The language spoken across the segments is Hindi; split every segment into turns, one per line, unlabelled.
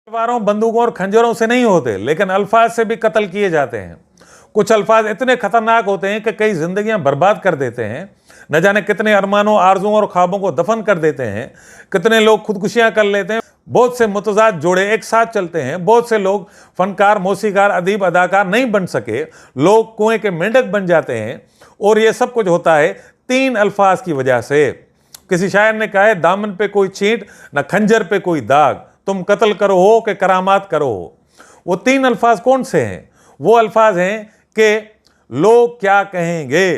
तलवारों, बंदूकों और खंजरों से नहीं होते, लेकिन अल्फाज से भी कत्ल किए जाते हैं। कुछ अल्फाज इतने खतरनाक होते हैं कि कई जिंदगियां बर्बाद कर देते हैं। न जाने कितने अरमानों, आरजुओं और ख्वाबों को दफन कर देते हैं। कितने लोग खुदकुशियां कर लेते हैं। बहुत से मुतजाद जोड़े एक साथ चलते हैं। बहुत से लोग फनकार, मौसीकार, अदीब, अदाकार नहीं बन सके, लोग कुएं के मेंढक बन जाते हैं। और ये सब कुछ होता है 3 अल्फाज की वजह से। किसी शायर ने कहा है, दामन पे कोई छींट न खंजर पे कोई दाग, तुम कत्ल करो हो कि करामात करो हो। वो 3 अल्फाज कौन से हैं? वो अल्फाज हैं कि लोग क्या कहेंगे।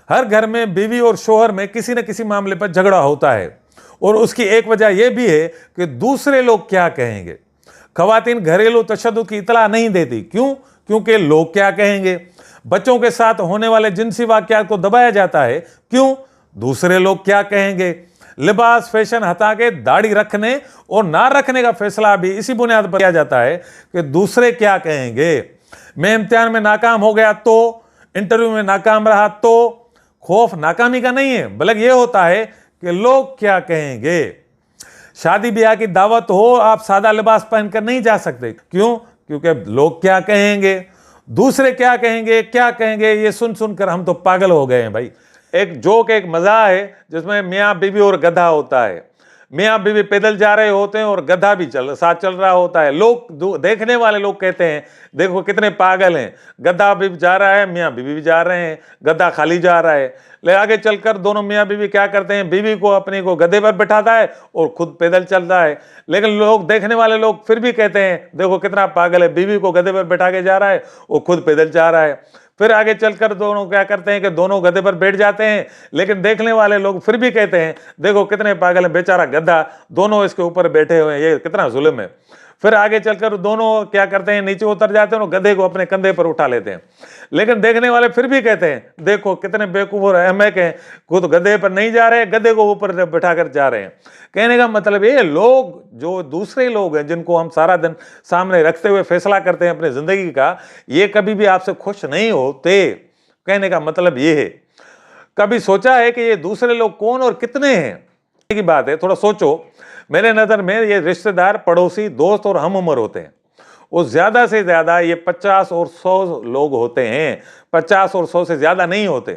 हर घर में बीवी और शोहर में किसी न किसी मामले पर झगड़ा होता है, और उसकी एक वजह यह भी है कि दूसरे लोग क्या कहेंगे। खवातीन घरेलू तशद्दुद की इतला नहीं देती। क्यों? क्योंकि लोग क्या कहेंगे। बच्चों के साथ होने वाले जिनसी वाकयात को दबाया जाता है। क्यों? दूसरे लोग क्या कहेंगे। लिबास, फैशन हटा के दाढ़ी रखने और ना रखने का फैसला भी इसी बुनियाद पर किया जाता है कि दूसरे क्या कहेंगे। मैं इम्तिहान में नाकाम हो गया तो, इंटरव्यू में नाकाम रहा तो, खौफ नाकामी का नहीं है, बल्कि यह होता है कि लोग क्या कहेंगे। शादी ब्याह की दावत हो, आप सादा लिबास पहनकर नहीं जा सकते। क्यों? क्योंकि लोग क्या कहेंगे, दूसरे क्या कहेंगे, क्या कहेंगे, ये सुन सुनकर हम तो पागल हो गए हैं भाई। एक जोक, एक मजा है जिसमें मियाँ बीवी और गधा होता है। मियाँ बीवी पैदल जा रहे होते हैं और गधा भी साथ चल रहा होता है। लोग, देखने वाले लोग कहते हैं, देखो कितने पागल हैं, गधा भी जा रहा है, मियाँ बीवी भी जा रहे हैं, गधा खाली जा रहा है। ले आगे चलकर दोनों मियाँ बीवी क्या करते हैं, बीवी को अपने को गधे पर बैठाता है और खुद पैदल चल रहा है। लेकिन लोग, देखने वाले लोग फिर भी कहते हैं, देखो कितना पागल है, बीवी को गधे पर बैठा के जा रहा है और खुद पैदल जा रहा है। फिर आगे चलकर दोनों क्या करते हैं कि दोनों गधे पर बैठ जाते हैं, लेकिन देखने वाले लोग फिर भी कहते हैं, देखो कितने पागल है, बेचारा गधा, दोनों इसके ऊपर बैठे हुए हैं, ये कितना जुल्म है। फिर आगे चलकर दोनों क्या करते हैं, नीचे उतर जाते हैं और गधे को अपने कंधे पर उठा लेते हैं। लेकिन देखने वाले फिर भी कहते हैं, देखो कितने बेवकूफ और अहमक हैं, खुद गधे पर नहीं जा रहे, गधे को ऊपर बैठा कर जा रहे हैं। कहने का मतलब ये, लोग, जो दूसरे लोग हैं जिनको हम सारा दिन सामने रखते हुए फैसला करते हैं अपनी जिंदगी का, ये कभी भी आपसे खुश नहीं होते। कहने का मतलब ये है, कभी सोचा है कि ये दूसरे लोग कौन और कितने हैं? की बात है, थोड़ा सोचो। मेरे नजर में ये रिश्तेदार, पड़ोसी, दोस्त और हम उम्र होते हैं। वो ज्यादा से ज्यादा ये 50 और 100 लोग होते हैं, 50 और 100 से ज्यादा नहीं होते।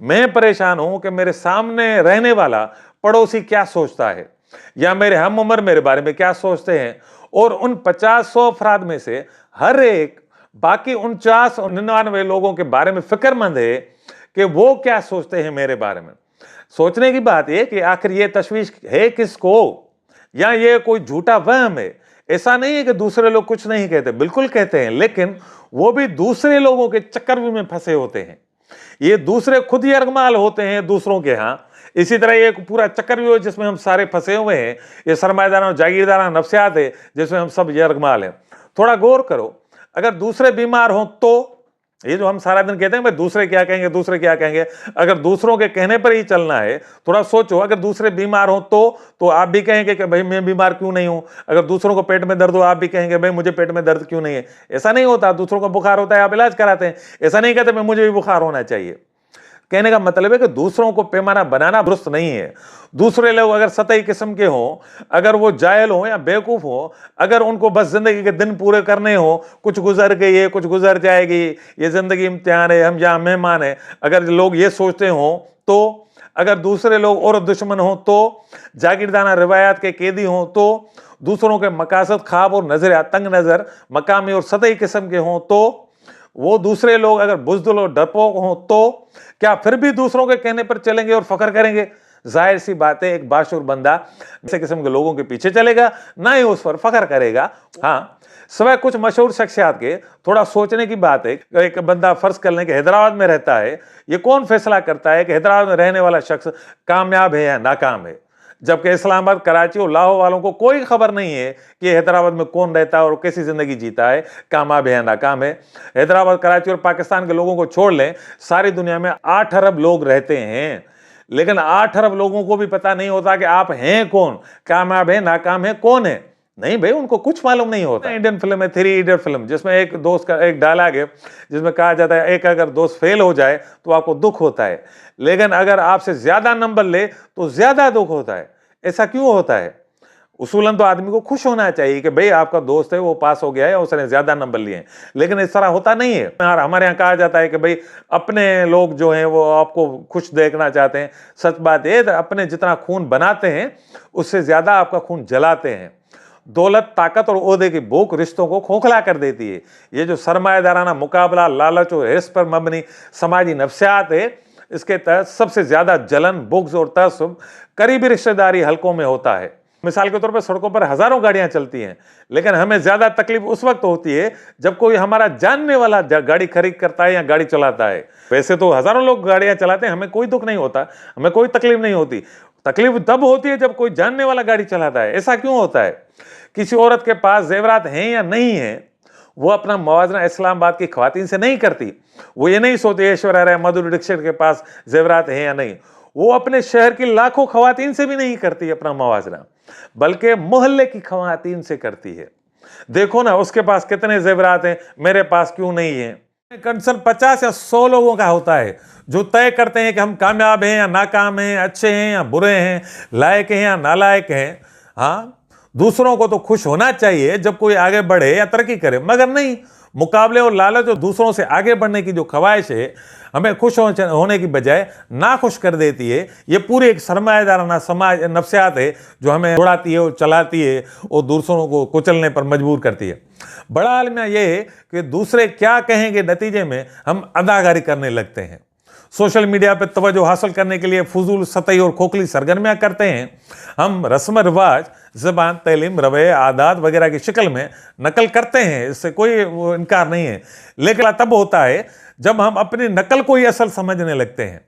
मैं परेशान हूं कि मेरे सामने रहने वाला पड़ोसी क्या सोचता है, या मेरे हम उम्र मेरे बारे में क्या सोचते हैं। और उन 50-100 अफराद में से हर एक बाकी 49 और 99 लोगों के बारे में फिक्रमंद है कि वो क्या सोचते हैं मेरे बारे में। सोचने की बात यह कि आखिर ये तशवीश है किसको, या ये कोई झूठा वहम है। ऐसा नहीं है कि दूसरे लोग कुछ नहीं कहते, बिल्कुल कहते हैं, लेकिन वो भी दूसरे लोगों के चक्करव्यूह में फंसे होते हैं। ये दूसरे खुद ही यरगमाल होते हैं दूसरों के यहाँ। इसी तरह ये पूरा चक्करव्यूह जिसमें हम सारे फंसे हुए हैं, ये सरमाएदाराना और जागीरदाराना नफ्सियात है जिसमें हम सब यरगमाल हैं। थोड़ा गौर करो, अगर दूसरे बीमार हों तो, ये जो हम सारा दिन कहते हैं भाई दूसरे क्या कहेंगे, दूसरे क्या कहेंगे, अगर दूसरों के कहने पर ही चलना है, थोड़ा सोचो, अगर दूसरे बीमार हो तो आप भी कहेंगे कि भाई मैं बीमार क्यों नहीं हूं। अगर दूसरों को पेट में दर्द हो, आप भी कहेंगे भाई मुझे पेट में दर्द क्यों नहीं है। ऐसा नहीं होता। दूसरों को बुखार होता है, आप इलाज कराते हैं, ऐसा नहीं कहते मैं मुझे भी बुखार होना चाहिए। कहने का मतलब है कि दूसरों को पैमाना बनाना दुरुस्त नहीं है। दूसरे लोग अगर सतही किस्म के हों, अगर वो जाहिल हों या बेवकूफ हों, अगर उनको बस जिंदगी के दिन पूरे करने हो, कुछ गुजर गई है, कुछ गुजर जाएगी, ये जिंदगी इम्तिहान है, हम यहाँ मेहमान है, अगर लोग ये सोचते हों तो, अगर दूसरे लोग और दुश्मन हों तो, जागीरदाना रिवायात के कैदी हों तो, दूसरों के मकासद, ख्वाब और नजर तंग नजर, मकामी और सतही किस्म के हों तो, वो दूसरे लोग अगर बुज़दिल और डरपोक हों तो, क्या फिर भी दूसरों के कहने पर चलेंगे और फख्र करेंगे? जाहिर सी बात है, एक बाशूर बंदा ऐसे किस्म के लोगों के पीछे चलेगा, ना ही उस पर फख्र करेगा। हाँ, सिवाय कुछ मशहूर शख्सियात के। थोड़ा सोचने की बात है, एक बंदा फर्ज कर लें कि हैदराबाद में रहता है, ये कौन फैसला करता है कि हैदराबाद में रहने वाला शख्स कामयाब है या नाकाम है? जबकि इस्लामाबाद, कराची और लाहौर वालों को कोई खबर नहीं है कि हैदराबाद में कौन रहता है और कैसी जिंदगी जीता है, कामयाब है या नाकाम है। हैदराबाद, कराची और पाकिस्तान के लोगों को छोड़ लें, सारी दुनिया में 8 अरब लोग रहते हैं, लेकिन 8 अरब लोगों को भी पता नहीं होता कि आप हैं कौन, कामयाब है, नाकाम है, कौन है। नहीं भाई, उनको कुछ मालूम नहीं होता। इंडियन फिल्म है 3 इडियट फिल्म, जिसमें एक दोस्त का एक डायलॉग है जिसमें कहा जाता है, एक अगर दोस्त फेल हो जाए तो आपको दुख होता है, लेकिन अगर आपसे ज्यादा नंबर ले तो ज्यादा दुख होता है। ऐसा क्यों होता है? उसूलन तो आदमी को खुश होना चाहिए कि भाई आपका दोस्त है वो पास हो गया है, उसने ज्यादा नंबर लिए हैं, लेकिन इस तरह होता नहीं है। हमारे यहाँ कहा जाता है कि भाई अपने लोग जो हैं वो आपको खुश देखना चाहते हैं। सच बात ये, अपने जितना खून बनाते हैं उससे ज्यादा आपका खून जलाते हैं। दौलत, ताकत और ओहदे की भूख रिश्तों को खोखला कर देती है। ये जो सरमायादाराना मुकाबला, लालच और हिर्स पर मबनी समाजी नफ्सियात है, इसके तहत सबसे ज्यादा जलन, बुग़्ज़ और तअस्सुब करीबी रिश्तेदारी हलकों में होता है। मिसाल के तौर पर सड़कों पर हजारों गाड़ियां चलती हैं, लेकिन हमें ज्यादा तकलीफ उस वक्त होती है जब कोई हमारा जानने वाला गाड़ी खरीद करता है या गाड़ी चलाता है। वैसे तो हजारों लोग गाड़ियां चलाते हैं, हमें कोई दुख नहीं होता, हमें कोई तकलीफ नहीं होती। तकलीफ तब होती है जब कोई जानने वाला गाड़ी चलाता है। ऐसा क्यों होता है? किसी औरत के पास जेवरात हैं या नहीं है, वो अपना मवाजना इस्लामाबाद की ख्वातीन से नहीं करती। वो ये नहीं सोचती ऐश्वर्या राय, माधुरी दीक्षित के पास जेवरात हैं या नहीं। वो अपने शहर की लाखों ख्वातीन से भी नहीं करती अपना मवाजना, बल्कि मोहल्ले की ख्वातीन से करती है। देखो ना उसके पास कितने जेवरात हैं, मेरे पास क्यों नहीं है। कंसर्न 50 या 100 लोगों का होता है जो तय करते हैं कि हम कामयाब हैं या नाकाम हैं, अच्छे हैं या बुरे हैं, लायक हैं या नालायक हैं। हाँ, दूसरों को तो खुश होना चाहिए जब कोई आगे बढ़े या तरक्की करे, मगर नहीं, मुकाबले और लालच और दूसरों से आगे बढ़ने की जो ख्वाहिश है हमें खुश होने की बजाय नाखुश कर देती है। ये पूरी एक सरमायादाराना समाज नफ्सियात है जो हमें उड़ाती है और चलाती है और दूसरों को कुचलने पर मजबूर करती है। बड़ा आलमिया ये है कि दूसरे क्या कहेंगे नतीजे में हम अदाकारी करने लगते हैं। सोशल मीडिया पर तवज्जो हासिल करने के लिए फजूल, सतही और खोखली सरगर्मियाँ करते हैं। हम रस्म रिवाज, ज़बान, तलीम, रवैये, आदात वगैरह की शक्ल में नकल करते हैं, इससे कोई इनकार नहीं है। लेकिन तब होता है जब हम अपनी नकल को ही असल समझने लगते हैं।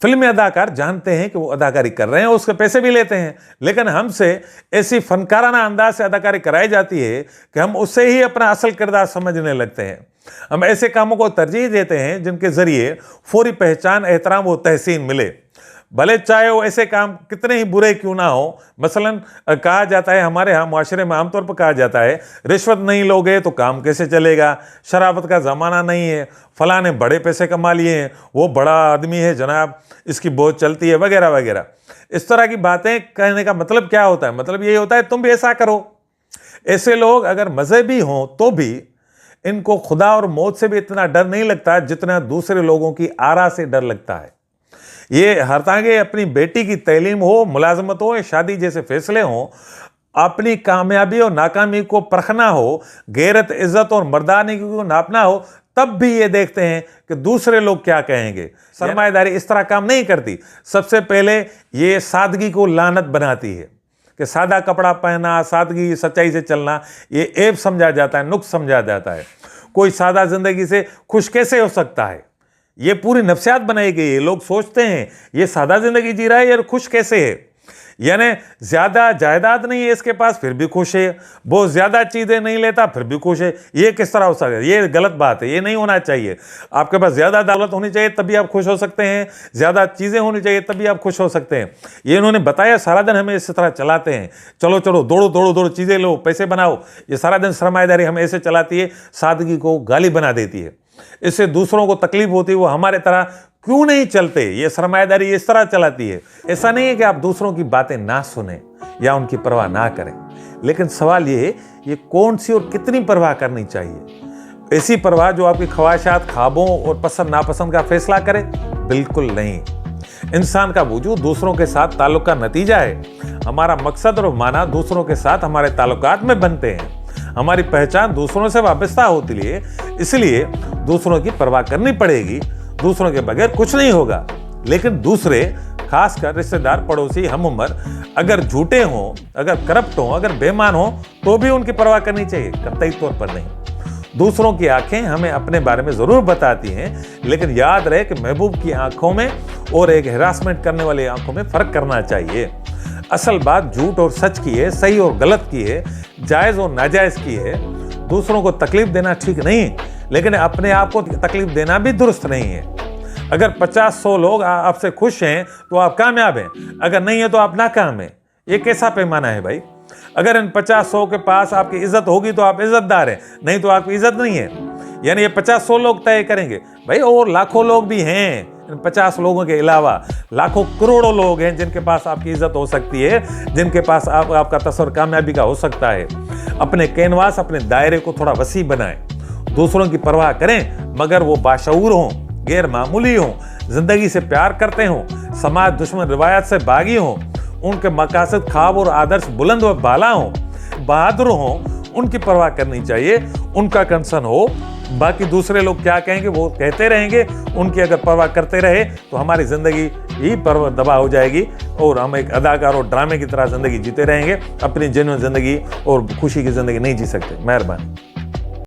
फिल्मी अदाकार जानते हैं कि वो अदाकारी कर रहे हैं, उसके पैसे भी लेते हैं, लेकिन हमसे ऐसी फनकाराना अंदाज से अदाकारी कराई जाती है कि हम उससे ही अपना असल किरदार समझने लगते हैं। हम ऐसे कामों को तरजीह देते हैं जिनके जरिए फौरी पहचान, एहतराम और तहसीन मिले, भले चाहे वो ऐसे काम कितने ही बुरे क्यों ना हो। मसलन कहा जाता है, हमारे यहाँ माशरे में आमतौर पर कहा जाता है, रिश्वत नहीं लोगे तो काम कैसे चलेगा, शराफत का ज़माना नहीं है, फलां ने बड़े पैसे कमा लिए हैं, वो बड़ा आदमी है जनाब, इसकी बहुत चलती है, वगैरह वगैरह। इस तरह की बातें कहने का मतलब क्या होता है? मतलब ये होता है तुम भी ऐसा करो। ऐसे लोग अगर मजहबी हों तो भी इनको खुदा और मौत से भी इतना डर नहीं लगता जितना दूसरे लोगों की आरा से डर लगता है। ये हरतांगे अपनी बेटी की तैलीम हो, मुलाजमत हो या शादी जैसे फैसले हों, अपनी कामयाबी और नाकामी को परखना हो, गैरत, इज्जत और मर्दानगी को नापना हो, तब भी ये देखते हैं कि दूसरे लोग क्या कहेंगे। सरमायादारी इस तरह काम नहीं करती। सबसे पहले ये सादगी को लानत बनाती है कि सादा कपड़ा पहना, सादगी, सच्चाई से चलना, ये ऐब समझा जाता है, नुक्स समझा जाता है। कोई सादा जिंदगी से खुश कैसे हो सकता है? ये पूरी नफ्सियात बनाई गई है। लोग सोचते हैं ये सादा जिंदगी जी रहा है, ये खुश कैसे है? यानी ज्यादा जायदाद नहीं है इसके पास फिर भी खुश है, बहुत ज्यादा चीजें नहीं लेता फिर भी खुश है। ये किस तरह हो सकता है? ये गलत बात है, ये नहीं होना चाहिए। आपके पास ज्यादा दौलत होनी चाहिए तभी आप खुश हो सकते हैं, ज्यादा चीजें होनी चाहिए तभी आप खुश हो सकते हैं। ये इन्होंने बताया, सारा दिन हमें इस तरह चलाते हैं, चलो चलो दौड़ो दौड़ो दौड़ो, चीजें लो, पैसे बनाओ। ये सारा दिन सरमायादारी हमें ऐसे चलाती है, सादगी को गाली बना देती है। इससे दूसरों को तकलीफ होती है, वो हमारे तरह क्यों नहीं चलते। ये सरमायादारी इस तरह चलाती है। ऐसा नहीं है कि आप दूसरों की बातें ना सुने या उनकी परवाह ना करें, लेकिन सवाल ये है ये कौन सी और कितनी परवाह करनी चाहिए। ऐसी परवाह जो आपकी ख्वाहिशात, ख्वाबों और पसंद नापसंद का फैसला करे? बिल्कुल नहीं। इंसान का वजूद दूसरों के साथ ताल्लुक का नतीजा है। हमारा मकसद और माना दूसरों के साथ हमारे ताल्लुकात में बनते हैं। हमारी पहचान दूसरों से वाबस्ता होती है, इसलिए दूसरों की परवाह करनी पड़ेगी। दूसरों के बगैर कुछ नहीं होगा। लेकिन दूसरे, खासकर रिश्तेदार, पड़ोसी, हम उम्र, अगर झूठे हों, अगर करप्ट हों, अगर बेईमान हों, तो भी उनकी परवाह करनी चाहिए, कतई तौर पर नहीं। दूसरों की आंखें हमें अपने बारे में जरूर बताती हैं, लेकिन याद रहे कि महबूब की आंखों में और एक हिरासमेंट करने वाली आंखों में फर्क करना चाहिए। असल बात झूठ और सच की है, सही और गलत की है, जायज और नाजायज की है। दूसरों को तकलीफ देना ठीक नहीं, लेकिन अपने आप को तकलीफ देना भी दुरुस्त नहीं है। अगर 50-100 लोग आपसे खुश हैं तो आप कामयाब हैं, अगर नहीं है तो आप नाकाम हैं। ये कैसा पैमाना है भाई? अगर इन 50-100 के पास आपकी इज्जत होगी तो आप इज्जतदार हैं, नहीं तो आपकी इज्जत नहीं है। यानी ये 50-100 लोग तय करेंगे भाई, और लाखों लोग भी हैं इन 50 लोगों के अलावा लाखों करोड़ों लोग हैं जिनके पास आपकी इज्जत हो सकती है, जिनके पास आपका तस्वर कामयाबी का हो सकता है। अपने कैनवास, अपने दायरे को थोड़ा वसी बनाएं, दूसरों की परवाह करें मगर वो बाशऊर हों, गैर मामूली हों, जिंदगी से प्यार करते हों, समाज दुश्मन रिवायत से बागी हों, उनके मकासद, ख्वाब और आदर्श बुलंद व बाला हों, बहादुर हों, उनकी परवाह करनी चाहिए, उनका कंसर्न हो। बाकी दूसरे लोग क्या कहेंगे वो कहते रहेंगे, उनकी अगर परवाह करते रहे तो हमारी ज़िंदगी ही दबा हो जाएगी और हम एक अदाकार और ड्रामे की तरह ज़िंदगी जीते रहेंगे, अपनी जेन्युइन ज़िंदगी और खुशी की ज़िंदगी नहीं जी सकते। मेहरबानी।